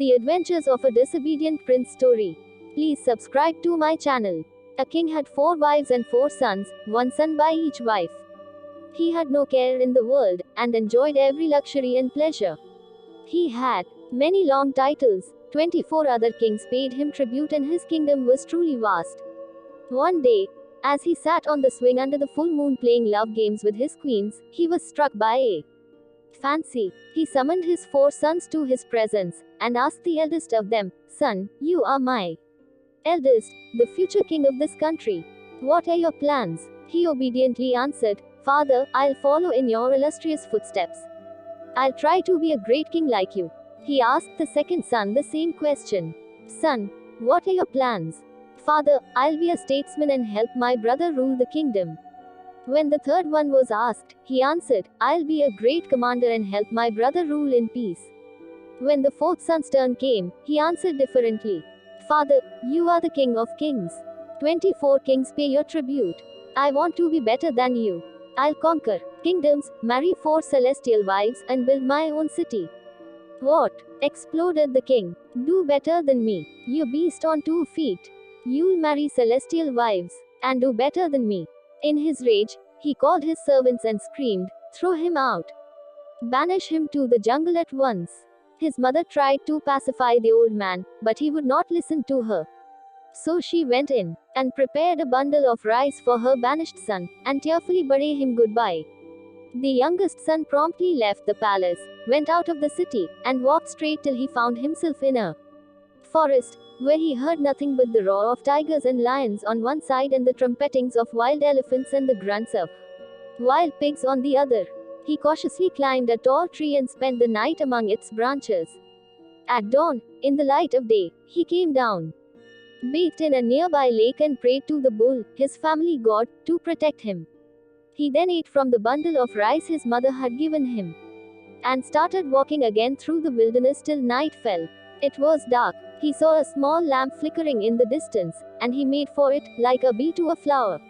The Adventures of a Disobedient Prince story. Please subscribe to my channel. A king had 4 wives and 4 sons, one son by each wife. He had no care in the world, and enjoyed every luxury and pleasure. He had many long titles. 24 other kings paid him tribute, and his kingdom was truly vast. One day, as he sat on the swing under the full moon playing love games with his queens, he was struck by a fancy. He summoned his 4 sons to his presence, and asked the eldest of them, "Son, you are my eldest, the future king of this country. What are your plans?" He obediently answered, "Father, I'll follow in your illustrious footsteps. I'll try to be a great king like you." He asked the second son the same question. "Son, what are your plans?" "Father, I'll be a statesman and help my brother rule the kingdom." When the third one was asked, he answered, "I'll be a great commander and help my brother rule in peace." When the fourth son's turn came, he answered differently. "Father, you are the king of kings. 24 kings pay your tribute. I want to be better than you. I'll conquer kingdoms, marry 4 celestial wives, and build my own city." "What?" exploded the king. "Do better than me, you beast on 2 feet. You'll marry celestial wives, and do better than me." In his rage, he called his servants and screamed, "Throw him out! Banish him to the jungle at once!" His mother tried to pacify the old man, but he would not listen to her. So she went in and prepared a bundle of rice for her banished son, and tearfully bade him goodbye. The youngest son promptly left the palace, went out of the city, and walked straight till he found himself in a forest, where he heard nothing but the roar of tigers and lions on one side and the trumpetings of wild elephants and the grunts of wild pigs on the other. He cautiously climbed a tall tree and spent the night among its branches. At dawn, in the light of day, he came down, bathed in a nearby lake, and prayed to the bull, his family god, to protect him. He then ate from the bundle of rice his mother had given him, and started walking again through the wilderness till night fell. It was dark. He saw a small lamp flickering in the distance, and he made for it, like a bee to a flower.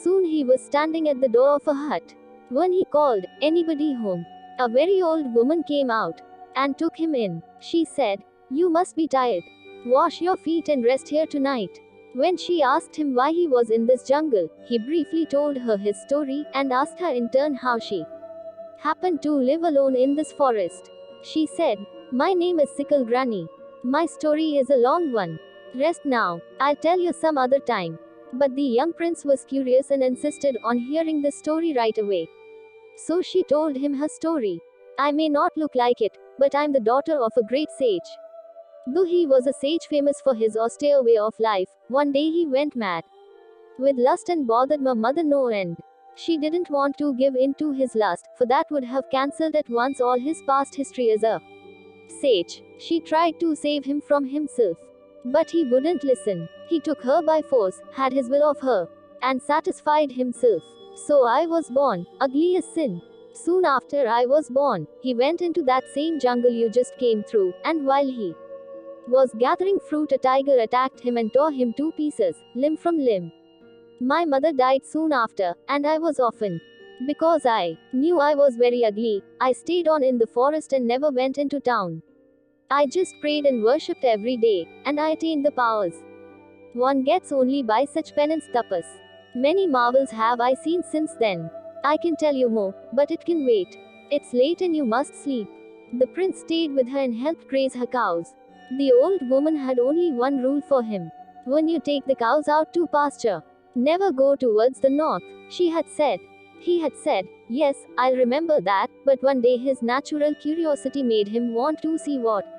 Soon he was standing at the door of a hut. When he called, "Anybody home?" a very old woman came out and took him in. She said, "You must be tired. Wash your feet and rest here tonight." When she asked him why he was in this jungle, he briefly told her his story, and asked her in turn how she happened to live alone in this forest. She said, "My name is Sickle Granny. My story is a long one. Rest now. I'll tell you some other time." But the young prince was curious and insisted on hearing the story right away. So she told him her story. "I may not look like it, but I'm the daughter of a great sage. Though he was a sage famous for his austere way of life, one day he went mad with lust and bothered my mother no end. She didn't want to give in to his lust, for that would have cancelled at once all his past history as a sage. She tried to save him from himself, but he wouldn't listen. He took her by force, had his will of her, and satisfied himself. So I was born, ugly as sin. Soon after I was born, he went into that same jungle you just came through, and while he was gathering fruit, a tiger attacked him and tore him to pieces, limb from limb. My mother died soon after, and I was orphaned. Because I knew I was very ugly, I stayed on in the forest and never went into town. I just prayed and worshipped every day, and I attained the powers one gets only by such penance tapas. Many marvels have I seen since then. I can tell you more, but it can wait. It's late and you must sleep." The prince stayed with her and helped graze her cows. The old woman had only one rule for him. "When you take the cows out to pasture, never go towards the north," she had said. He had said, "Yes, I'll remember that," but one day his natural curiosity made him want to see what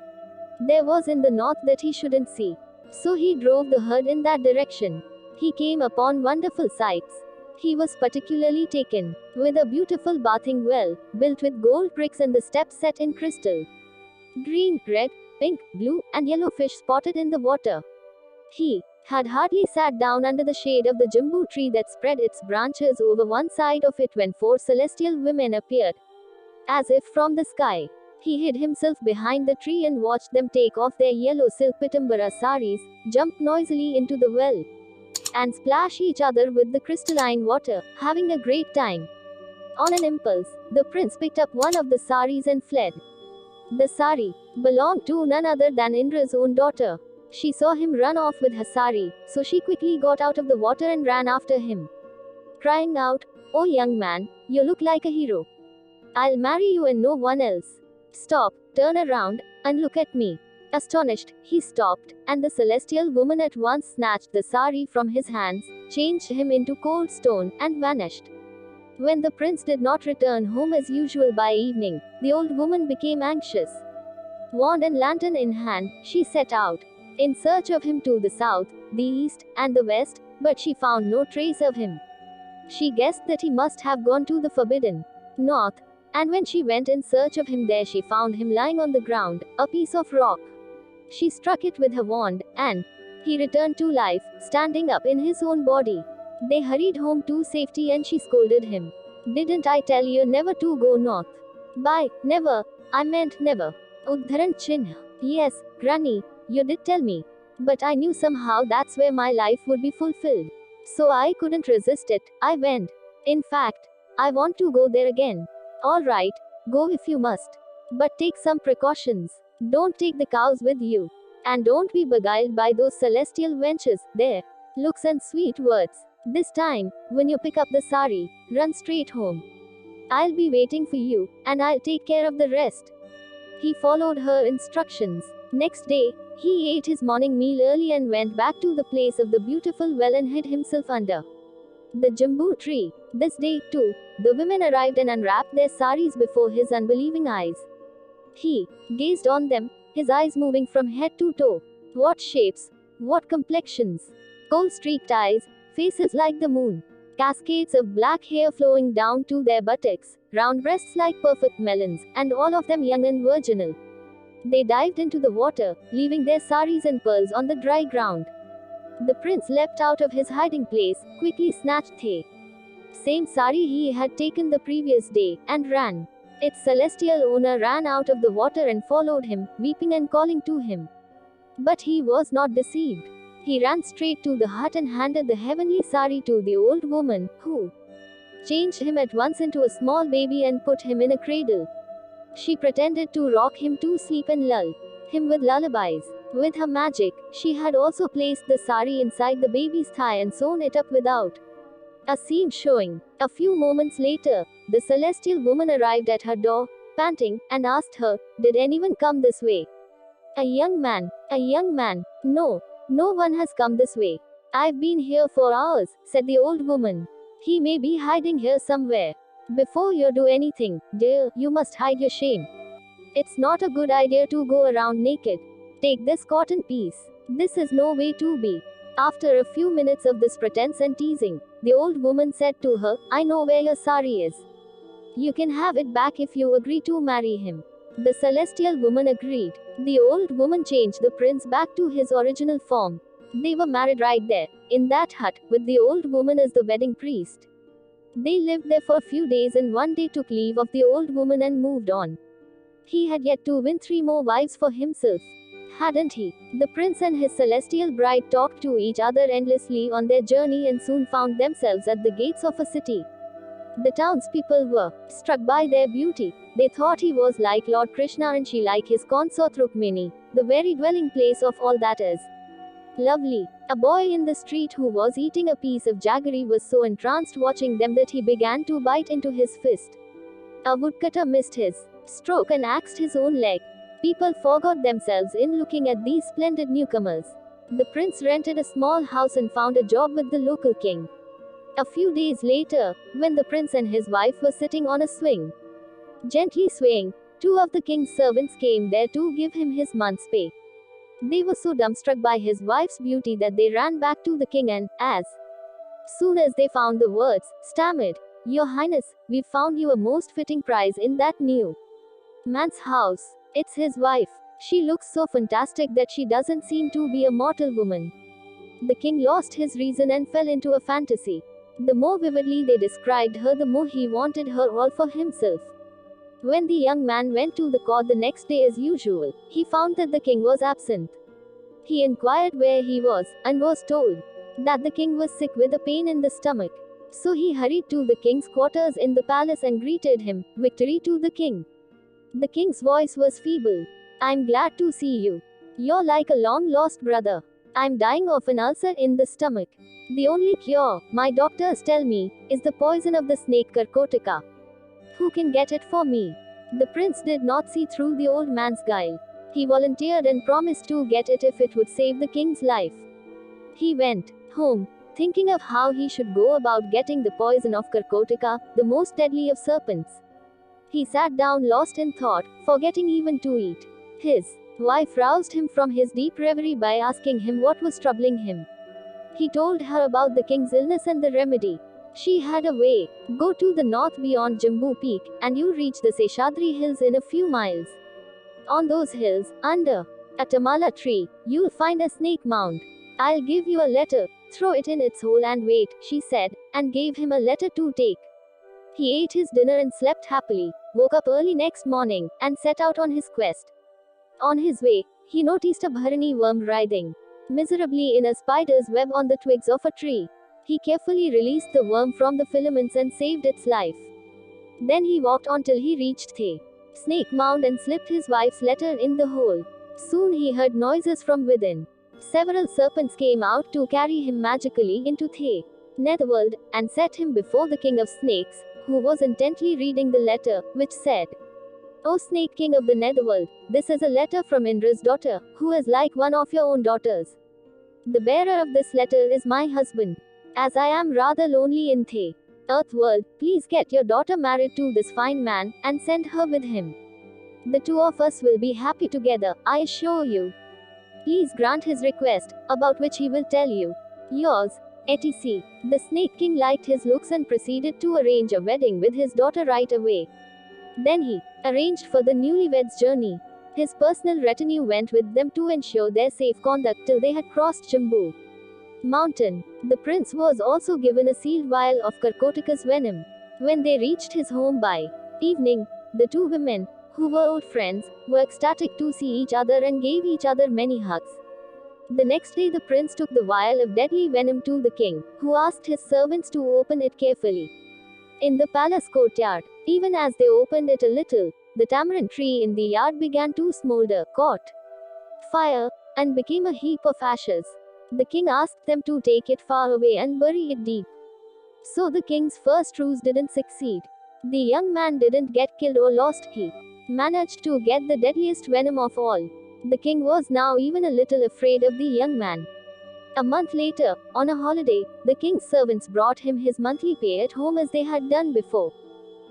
there was in the north that he shouldn't see. So he drove the herd in that direction. He came upon wonderful sights. He was particularly taken with a beautiful bathing well, built with gold bricks, and the steps set in crystal. Green, red, pink, blue, and yellow fish spotted in the water. He had hardly sat down under the shade of the jumbo tree that spread its branches over one side of it when 4 celestial women appeared, as if from the sky. He hid himself behind the tree and watched them take off their yellow silk pitambara saris, jump noisily into the well, and splash each other with the crystalline water, having a great time. On an impulse, the prince picked up one of the saris and fled. The sari belonged to none other than Indra's own daughter. She saw him run off with her sari, so she quickly got out of the water and ran after him, crying out, "Oh young man, you look like a hero. I'll marry you and no one else. Stop, turn around, and look at me." Astonished, he stopped, and the celestial woman at once snatched the sari from his hands, changed him into cold stone, and vanished. When the prince did not return home as usual by evening, the old woman became anxious. Wand and lantern in hand, she set out in search of him to the south, the east, and the west, but she found no trace of him. She guessed that he must have gone to the forbidden north, and when she went in search of him there she found him lying on the ground, a piece of rock. She struck it with her wand, and he returned to life, standing up in his own body. They hurried home to safety and she scolded him. "Didn't I tell you never to go north?" "By never, I meant never." Udharan Chinha. "Yes, Granny, you did tell me. But I knew somehow that's where my life would be fulfilled. So I couldn't resist it, I went. In fact, I want to go there again." "All right, go if you must. But take some precautions. Don't take the cows with you. And don't be beguiled by those celestial wenches, their looks and sweet words. This time, when you pick up the sari, run straight home. I'll be waiting for you, and I'll take care of the rest." He followed her instructions. Next day, he ate his morning meal early and went back to the place of the beautiful well and hid himself under the jambu tree. This day, too, the women arrived and unwrapped their saris before his unbelieving eyes. He gazed on them, his eyes moving from head to toe. What shapes! What complexions! Coal-streaked eyes, faces like the moon, cascades of black hair flowing down to their buttocks, round breasts like perfect melons, and all of them young and virginal. They dived into the water, leaving their saris and pearls on the dry ground. The prince leapt out of his hiding place, quickly snatched the same sari he had taken the previous day, and ran. Its celestial owner ran out of the water and followed him, weeping and calling to him. But he was not deceived. He ran straight to the hut and handed the heavenly sari to the old woman, who changed him at once into a small baby and put him in a cradle. She pretended to rock him to sleep and lull him with lullabies. With her magic, she had also placed the sari inside the baby's thigh and sewn it up without a seam showing. A few moments later, the celestial woman arrived at her door, panting, and asked her, "Did anyone come this way?" A young man. "No, no one has come this way. I've been here for hours," said the old woman. "He may be hiding here somewhere. Before you do anything, dear, you must hide your shame. It's not a good idea to go around naked. Take this cotton piece. This is no way to be." After a few minutes of this pretense and teasing, the old woman said to her, "I know where your sari is. You can have it back if you agree to marry him." The celestial woman agreed. The old woman changed the prince back to his original form. They were married right there, in that hut, with the old woman as the wedding priest. They lived there for a few days and one day took leave of the old woman and moved on. He had yet to win 3 more wives for himself, hadn't he? The prince and his celestial bride talked to each other endlessly on their journey and soon found themselves at the gates of a city. The townspeople were struck by their beauty. They thought he was like Lord Krishna and she like his consort Rukmini, the very dwelling place of all that is lovely. A boy in the street who was eating a piece of jaggery was so entranced watching them that he began to bite into his fist. A woodcutter missed his stroke and axed his own leg. People forgot themselves in looking at these splendid newcomers. The prince rented a small house and found a job with the local king. A few days later, when the prince and his wife were sitting on a swing, gently swaying, 2 of the king's servants came there to give him his month's pay. They were so dumbstruck by his wife's beauty that they ran back to the king and, as soon as they found the words, stammered, "Your Highness, we've found you a most fitting prize in that new man's house. It's his wife. She looks so fantastic that she doesn't seem to be a mortal woman." The king lost his reason and fell into a fantasy. The more vividly they described her, the more he wanted her all for himself. When the young man went to the court the next day as usual, he found that the king was absent. He inquired where he was, and was told that the king was sick with a pain in the stomach. So he hurried to the king's quarters in the palace and greeted him, "Victory to the king. The king's voice was feeble. I'm glad to see you. You're like a long-lost brother. I'm dying of an ulcer in the stomach. The only cure, my doctors tell me, is the poison of the snake Karkotika. Who can get it for me? The prince did not see through the old man's guile. He volunteered and promised to get it if it would save the king's life. He went home, thinking of how he should go about getting the poison of Karkotika, the most deadly of serpents. He sat down lost in thought, forgetting even to eat. His wife roused him from his deep reverie by asking him what was troubling him. He told her about the king's illness and the remedy. She had a way. Go to the north beyond Jambu Peak, and you'll reach the Seshadri hills in a few miles. On those hills, under a tamala tree, you'll find a snake mound. I'll give you a letter. Throw it in its hole and wait, she said, and gave him a letter to take. He ate his dinner and slept happily, woke up early next morning, and set out on his quest. On his way, he noticed a bharani worm writhing miserably in a spider's web on the twigs of a tree. He carefully released the worm from the filaments and saved its life. Then he walked on till he reached the snake mound and slipped his wife's letter in the hole. Soon he heard noises from within. Several serpents came out to carry him magically into the netherworld, and set him before the king of snakes, who was intently reading the letter, which said, O snake king of the netherworld, this is a letter from Indra's daughter, who is like one of your own daughters. The bearer of this letter is my husband. As I am rather lonely in the earth world, please get your daughter married to this fine man, and send her with him. The two of us will be happy together, I assure you. Please grant his request, about which he will tell you. Yours, etc. The Snake King liked his looks and proceeded to arrange a wedding with his daughter right away. Then he arranged for the newlyweds' journey. His personal retinue went with them to ensure their safe conduct till they had crossed Jambu Mountain. The prince was also given a sealed vial of Karkotika's venom. When they reached his home by evening, the two women, who were old friends, were ecstatic to see each other and gave each other many hugs. The next day the prince took the vial of deadly venom to the king, who asked his servants to open it carefully. In the palace courtyard, even as they opened it a little, the tamarind tree in the yard began to smolder, caught fire, and became a heap of ashes. The king asked them to take it far away and bury it deep. So the king's first ruse didn't succeed. The young man didn't get killed or lost, he managed to get the deadliest venom of all. The king was now even a little afraid of the young man. A month later, on a holiday, the king's servants brought him his monthly pay at home as they had done before.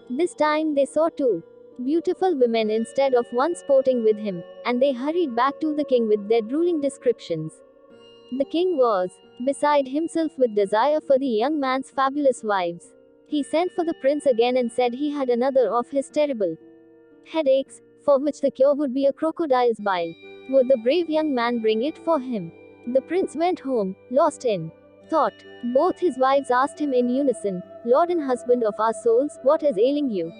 This time they saw two beautiful women instead of one sporting with him, and they hurried back to the king with their drooling descriptions. The king was beside himself with desire for the young man's fabulous wives. He sent for the prince again and said he had another of his terrible headaches, for which the cure would be a crocodile's bile. Would the brave young man bring it for him? The prince went home, lost in thought. Both his wives asked him in unison, Lord and husband of our souls, what is ailing you?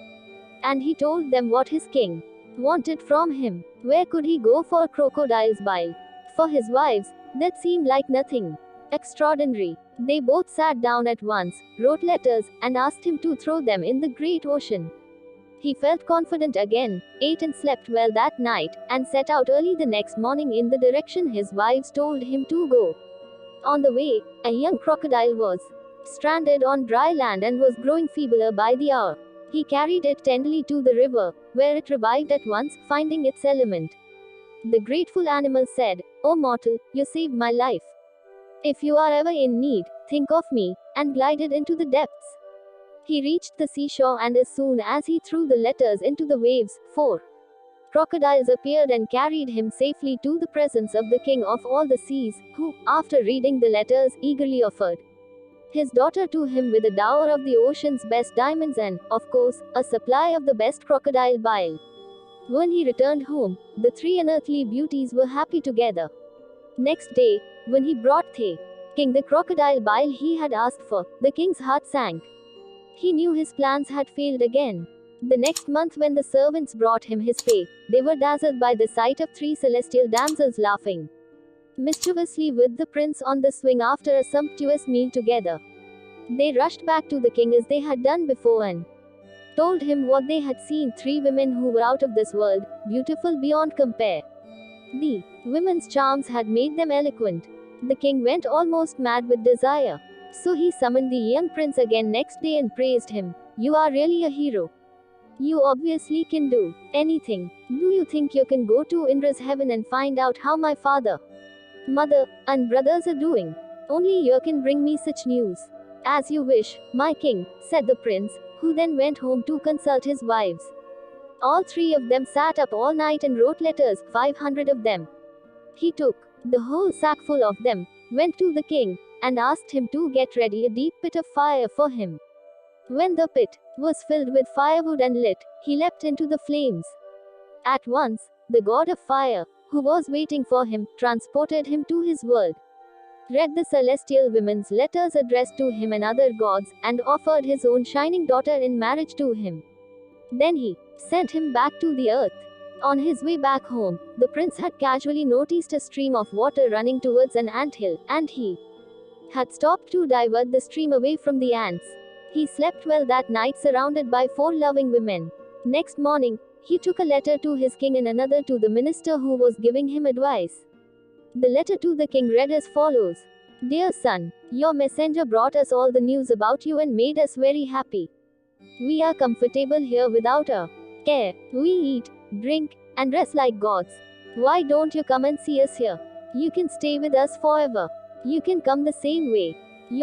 And he told them what his king wanted from him. Where could he go for a crocodile's bile? For his wives, that seemed like nothing extraordinary. They both sat down at once, wrote letters, and asked him to throw them in the great ocean. He felt confident again, ate and slept well that night, and set out early the next morning in the direction his wives told him to go. On the way, a young crocodile was stranded on dry land and was growing feebler by the hour. He carried it tenderly to the river, where it revived at once, finding its element. The grateful animal said, O mortal, you saved my life. If you are ever in need, think of me, and glided into the depths. He reached the seashore, and as soon as he threw the letters into the waves, 4 crocodiles appeared and carried him safely to the presence of the king of all the seas, who, after reading the letters, eagerly offered his daughter to him with a dower of the ocean's best diamonds and, of course, a supply of the best crocodile bile. When he returned home, the three unearthly beauties were happy together. Next day, when he brought the king the crocodile bile he had asked for, the king's heart sank. He knew his plans had failed again. The next month when the servants brought him his pay, they were dazzled by the sight of 3 celestial damsels laughing mischievously with the prince on the swing after a sumptuous meal together. They rushed back to the king as they had done before and told him what they had seen: 3 women who were out of this world, beautiful beyond compare. The women's charms had made them eloquent. The king went almost mad with desire. So he summoned the young prince again next day and praised him. "You are really a hero. You obviously can do anything. Do you think you can go to Indra's heaven and find out how my father, mother, and brothers are doing? Only you can bring me such news." "As you wish, my king," said the prince, who then went home to consult his wives. All 3 of them sat up all night and wrote letters, 500 of them. He took the whole sack full of them, went to the king, and asked him to get ready a deep pit of fire for him. When the pit was filled with firewood and lit, he leapt into the flames. At once, the god of fire, who was waiting for him, transported him to his world, read the celestial women's letters addressed to him and other gods, and offered his own shining daughter in marriage to him. Then he sent him back to the earth. On his way back home, the prince had casually noticed a stream of water running towards an anthill, and he had stopped to divert the stream away from the ants. He slept well that night, surrounded by 4 loving women. Next morning, he took a letter to his king and another to the minister who was giving him advice. The letter to the king read as follows: "Dear son, your messenger brought us all the news about you and made us very happy. We are comfortable here without a care. We eat, drink, and rest like gods. Why don't you come and see us here? You can stay with us forever. You can come the same way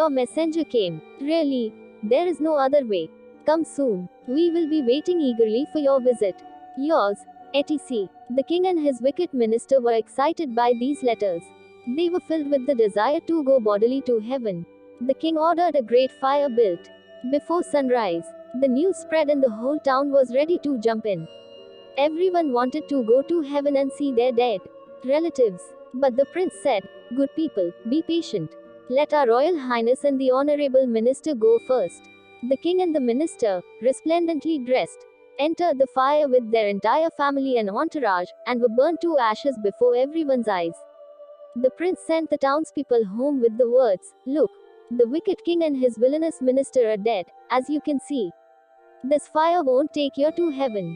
your messenger came. Really, there is no other way. Come soon. We will be waiting eagerly for your visit. Yours, etc." The king and his wicked minister were excited by these letters. They were filled with the desire to go bodily to heaven. The king ordered a great fire built. Before sunrise, the news spread and the whole town was ready to jump in. Everyone wanted to go to heaven and see their dead relatives. But the prince said, "Good people, be patient. Let our royal highness and the honorable minister go first." The king and the minister, resplendently dressed, entered the fire with their entire family and entourage, and were burnt to ashes before everyone's eyes. The prince sent the townspeople home with the words, "Look, the wicked king and his villainous minister are dead, as you can see. This fire won't take you to heaven.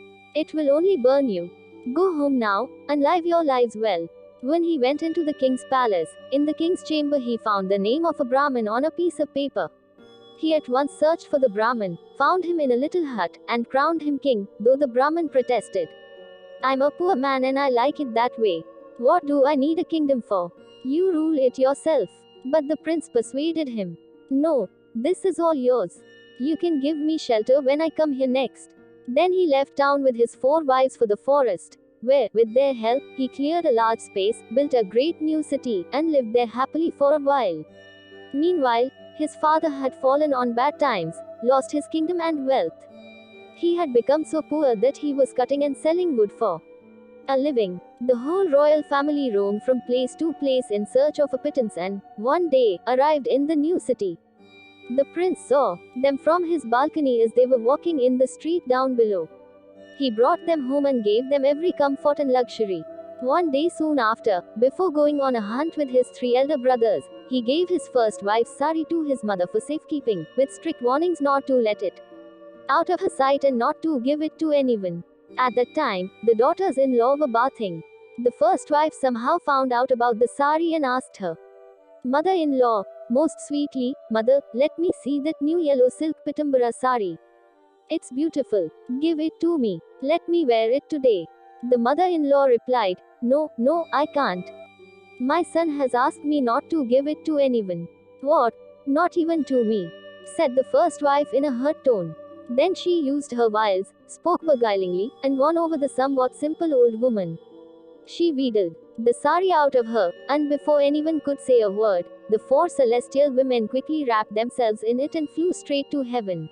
It will only burn you. Go home now, and live your lives well." When he went into the king's palace, in the king's chamber he found the name of a Brahmin on a piece of paper. He at once searched for the Brahmin, found him in a little hut, and crowned him king, though the Brahmin protested. "I'm a poor man and I like it that way. What do I need a kingdom for? You rule it yourself." But the prince persuaded him. "No, this is all yours. You can give me shelter when I come here next." Then he left town with his 4 wives for the forest, where, with their help, he cleared a large space, built a great new city, and lived there happily for a while. Meanwhile, his father had fallen on bad times, lost his kingdom and wealth. He had become so poor that he was cutting and selling wood for a living. The whole royal family roamed from place to place in search of a pittance and, one day, arrived in the new city. The prince saw them from his balcony as they were walking in the street down below. He brought them home and gave them every comfort and luxury. One day soon after, before going on a hunt with his 3 elder brothers, he gave his first wife's sari to his mother for safekeeping, with strict warnings not to let it out of her sight and not to give it to anyone. At that time, the daughters-in-law were bathing. The first wife somehow found out about the sari and asked her mother-in-law, most sweetly, "Mother, let me see that new yellow silk pitambara sari. It's beautiful. Give it to me. Let me wear it today." The mother-in-law replied, No, I can't. My son has asked me not to give it to anyone." "What? Not even to me?" said the first wife in a hurt tone. Then she used her wiles, spoke beguilingly, and won over the somewhat simple old woman. She wheedled the sari out of her, and before anyone could say a word, the 4 celestial women quickly wrapped themselves in it and flew straight to heaven.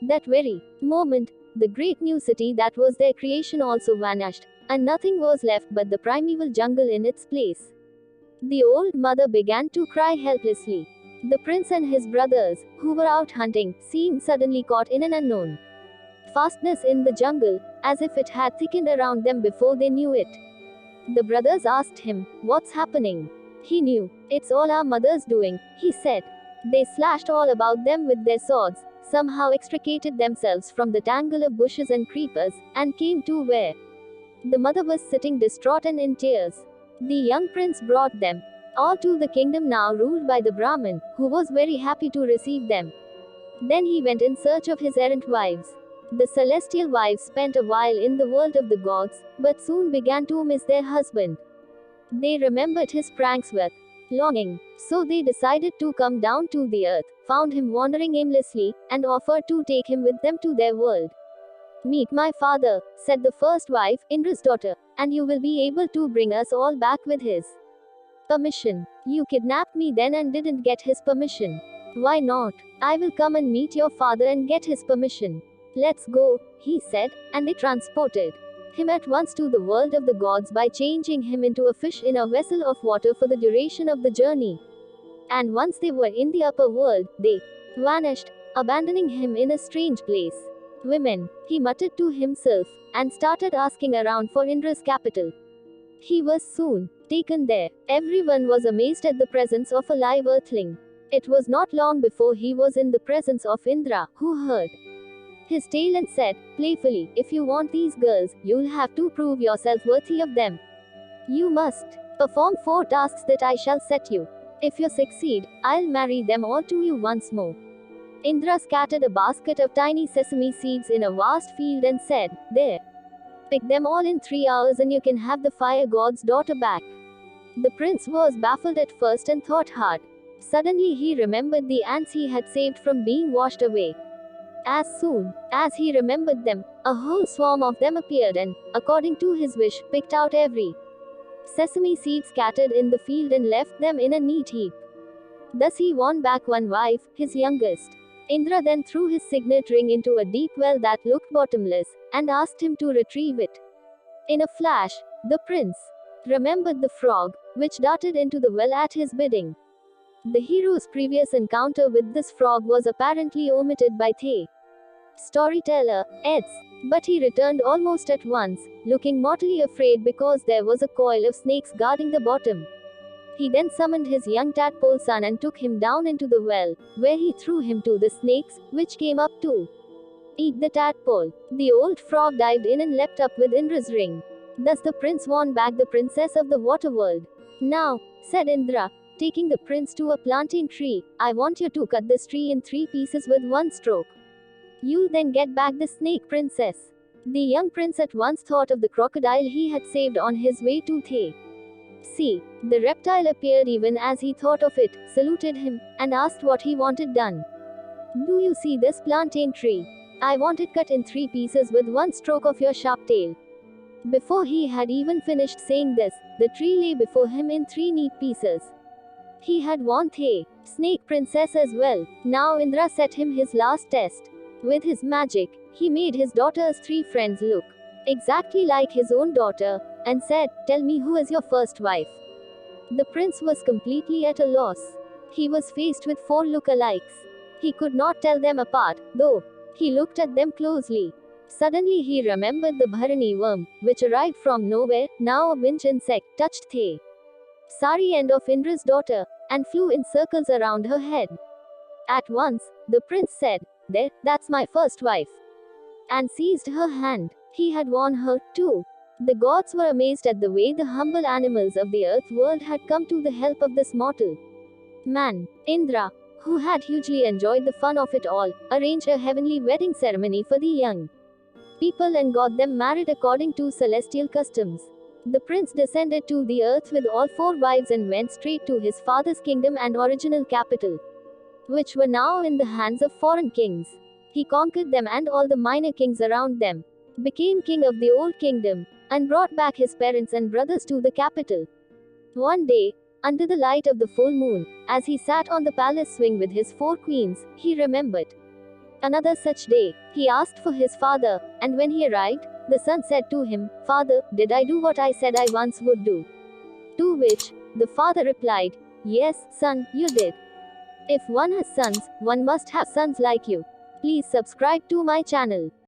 That very moment, the great new city that was their creation also vanished, and nothing was left but the primeval jungle in its place. The old mother began to cry helplessly. The prince and his brothers, who were out hunting, seemed suddenly caught in an unknown fastness in the jungle, as if it had thickened around them before they knew it. The brothers asked him, "What's happening?" He knew. "It's all our mother's doing," he said. "They slashed all about them with their swords, somehow extricated themselves from the tangle of bushes and creepers, and came to where the mother was sitting distraught and in tears. The young prince brought them all to the kingdom now ruled by the Brahmin, who was very happy to receive them. Then he went in search of his errant wives. The celestial wives spent a while in the world of the gods, but soon began to miss their husband. They remembered his pranks with longing, so they decided to come down to the earth, found him wandering aimlessly, and offered to take him with them to their world. "Meet my father," said the first wife, Indra's daughter, "and you will be able to bring us all back with his permission. You kidnapped me then and didn't get his permission. Why not? I will come and meet your father and get his permission." "Let's go," he said, and they transported him at once to the world of the gods by changing him into a fish in a vessel of water for the duration of the journey. And once they were in the upper world, they vanished, abandoning him in a strange place. "Women," he muttered to himself, and started asking around for Indra's capital. He was soon taken there. Everyone was amazed at the presence of a live earthling. It was not long before he was in the presence of Indra, who heard his tale and said, playfully, "If you want these girls, you'll have to prove yourself worthy of them. You must perform 4 tasks that I shall set you. If you succeed, I'll marry them all to you once more." Indra scattered a basket of tiny sesame seeds in a vast field and said, "There. Pick them all in 3 hours and you can have the fire god's daughter back." The prince was baffled at first and thought hard. Suddenly he remembered the ants he had saved from being washed away. As soon as he remembered them, a whole swarm of them appeared and, according to his wish, picked out every sesame seed scattered in the field and left them in a neat heap. Thus he won back one wife, his youngest. Indra then threw his signet ring into a deep well that looked bottomless, and asked him to retrieve it. In a flash, the prince remembered the frog, which darted into the well at his bidding. The hero's previous encounter with this frog was apparently omitted by the storyteller, but he returned almost at once, looking mortally afraid because there was a coil of snakes guarding the bottom. He then summoned his young tadpole son and took him down into the well, where he threw him to the snakes, which came up to eat the tadpole. The old frog dived in and leapt up with Indra's ring. Thus the prince won back the princess of the water world. "Now," said Indra, taking the prince to a plantain tree, "I want you to cut this tree in 3 pieces with 1 stroke. You'll then get back the snake princess." The young prince at once thought of the crocodile he had saved on his way to the sea. The reptile appeared even as he thought of it, saluted him, and asked what he wanted done. "Do you see this plantain tree? I want it cut in 3 pieces with 1 stroke of your sharp tail." Before he had even finished saying this, the tree lay before him in 3 neat pieces. He had won the snake princess as well. Now Indra set him his last test. With his magic, he made his daughter's 3 friends look exactly like his own daughter, and said, "Tell me, who is your first wife?" The prince was completely at a loss. He was faced with 4 look-alikes. He could not tell them apart, though he looked at them closely. Suddenly he remembered the bharani worm, which arrived from nowhere, now a winch insect, touched the sari end of Indra's daughter, and flew in circles around her head. At once, the prince said, "There, that's my first wife," and seized her hand. He had won her, too. The gods were amazed at the way the humble animals of the earth world had come to the help of this mortal man. Indra, who had hugely enjoyed the fun of it all, arranged a heavenly wedding ceremony for the young people and got them married according to celestial customs. The prince descended to the earth with all 4 wives and went straight to his father's kingdom and original capital, which were now in the hands of foreign kings. He conquered them and all the minor kings around them, became king of the old kingdom, and brought back his parents and brothers to the capital. One day, under the light of the full moon, as he sat on the palace swing with his 4 queens, he remembered another such day. He asked for his father, and when he arrived, the son said to him, "Father, did I do what I said I once would do?" To which the father replied, "Yes, son, you did. If one has sons, one must have sons like you." Please subscribe to my channel.